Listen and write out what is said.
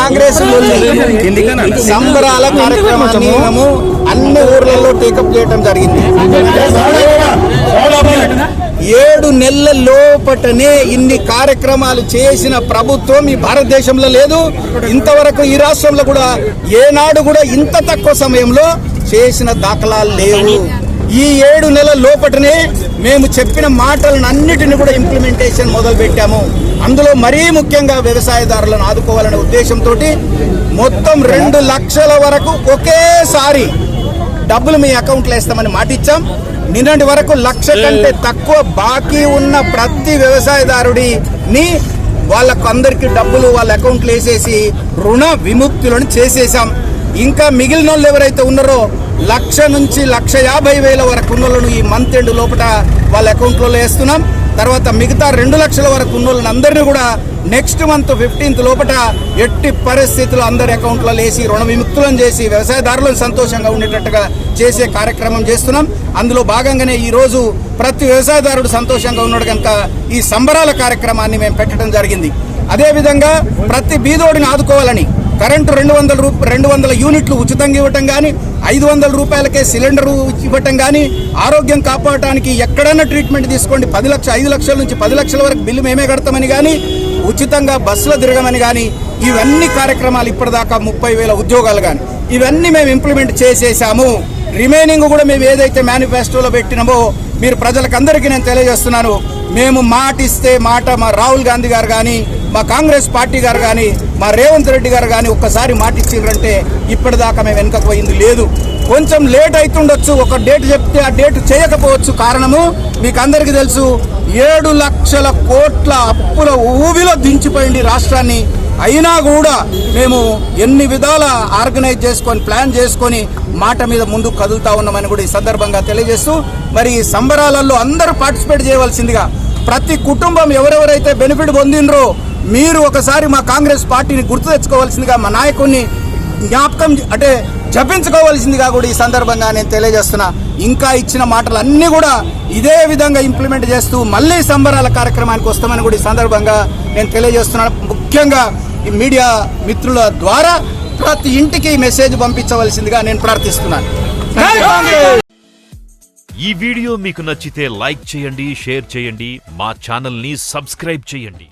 కాంగ్రెస్ సంబరాల కార్యక్రమాన్ని మేము అన్ని ఊర్లలో టేకప్ చేయడం జరిగింది. 7 నెలల లోపటనే ఇన్ని కార్యక్రమాలు చేసిన ప్రభుత్వం ఈ భారతదేశంలో లేదు. ఇంతవరకు ఈ రాష్ట్రంలో కూడా ఏనాడు కూడా ఇంత తక్కువ సమయంలో చేసిన దాఖలాలు లేవు. ఈ 7 నెలల లోపటనే మేము చెప్పిన మాటలను అన్నిటిని కూడా ఇంప్లిమెంటేషన్ మొదలు పెట్టాము. అందులో మరీ ముఖ్యంగా వ్యవసాయదారులను ఆదుకోవాలనే ఉద్దేశంతో మొత్తం 2 లక్షల వరకు ఒకేసారి డబ్బులు మీ అకౌంట్లో వేస్తామని మాటిచ్చాం. నిన్నటి వరకు 1 లక్ష కంటే తక్కువ బాకీ ఉన్న ప్రతి వ్యవసాయదారుడిని వాళ్ళకు అందరికీ డబ్బులు వాళ్ళ అకౌంట్లో వేసేసి రుణ విముక్తులను చేసేసాం. ఇంకా మిగిలిన వాళ్ళు ఎవరైతే ఉన్నారో 1 లక్ష నుంచి 1,50,000 వరకు ఉన్న వాళ్ళను ఈ మంత్ ఎండ్ లోపల వాళ్ళ అకౌంట్లో వేస్తున్నాం. తర్వాత మిగతా 2 లక్షల వరకు ఉన్న వాళ్ళని అందరినీ కూడా నెక్స్ట్ మంత్ 15th లోపల ఎట్టి పరిస్థితులు అందరి అకౌంట్లో వేసి రుణ విముక్తులను చేసి వ్యవసాయదారులను సంతోషంగా ఉండేటట్టుగా చేసే కార్యక్రమం చేస్తున్నాం. అందులో భాగంగానే ఈరోజు ప్రతి వ్యవసాయదారుడు సంతోషంగా ఉన్నాడు కనుక ఈ సంబరాల కార్యక్రమాన్ని మేము పెట్టడం జరిగింది. అదేవిధంగా ప్రతి బీదోడిని ఆదుకోవాలని కరెంటు 200 యూనిట్లు ఉచితంగా ఇవ్వటం కానీ, 500 రూపాయలకే సిలిండరు ఇవ్వటం కానీ, ఆరోగ్యం కాపాడటానికి ఎక్కడైనా ట్రీట్మెంట్ తీసుకోండి 5 లక్షల నుంచి 10 లక్షల వరకు బిల్లు మేమే కడతామని కానీ, ఉచితంగా బస్సులో తిరగమని కానీ, ఇవన్నీ కార్యక్రమాలు ఇప్పటిదాకా 30,000 ఉద్యోగాలు కానీ ఇవన్నీ మేము ఇంప్లిమెంట్ చేసేసాము. రిమైనింగ్ కూడా మేము ఏదైతే మేనిఫెస్టోలో పెట్టినామో మీరు ప్రజలకందరికీ నేను తెలియజేస్తున్నాను. మేము మాట ఇస్తే మాట మా రాహుల్ గాంధీ గారు కానీ, మా కాంగ్రెస్ పార్టీ గారు కానీ, మా రేవంత్ రెడ్డి గారు కానీ ఒక్కసారి మాట ఇచ్చిండ్రంటే ఇప్పటిదాకా మేము వెనుక పోయింది లేదు. కొంచెం లేట్ అవుతుండొచ్చు, ఒక డేట్ చెప్తే ఆ డేట్ చేయకపోవచ్చు. కారణము మీకు అందరికీ తెలుసు, 7 లక్షల కోట్ల అప్పుల ఊబిలో దించిపోయింది రాష్ట్రాన్ని. అయినా కూడా మేము ఎన్ని విధాల ఆర్గనైజ్ చేసుకొని ప్లాన్ చేసుకొని మాట మీద ముందుకు కదులుతా ఉన్నామని కూడా ఈ సందర్భంగా తెలియజేస్తూ, మరి ఈ సంబరాలలో అందరూ పార్టిసిపేట్ చేయవలసిందిగా, ప్రతి కుటుంబం ఎవరెవరైతే బెనిఫిట్ పొందినరో మీరు ఒకసారి మా కాంగ్రెస్ పార్టీని గుర్తు తెచ్చుకోవాల్సిందిగా, మా నాయకుడిని జ్ఞాపకం అంటే జపించుకోవాల్సిందిగా కూడా ఈ సందర్భంగా నేను తెలియజేస్తున్నా. ఇంకా ఇచ్చిన మాటలు అన్నీ కూడా ఇదే విధంగా ఇంప్లిమెంట్ చేస్తూ మళ్ళీ సంబరాల కార్యక్రమానికి వస్తామని కూడా ఈ సందర్భంగా నేను తెలియజేస్తున్నాను. ముఖ్యంగా ఈ మీడియా మిత్రుల ద్వారా ప్రతి ఇంటికి మెసేజ్ పంపించవలసిందిగా నేను ప్రార్థిస్తున్నాను. ఈ వీడియో మీకు నచ్చితే లైక్ చేయండి, షేర్ చేయండి, మా ఛానల్ ని సబ్స్క్రైబ్ చేయండి.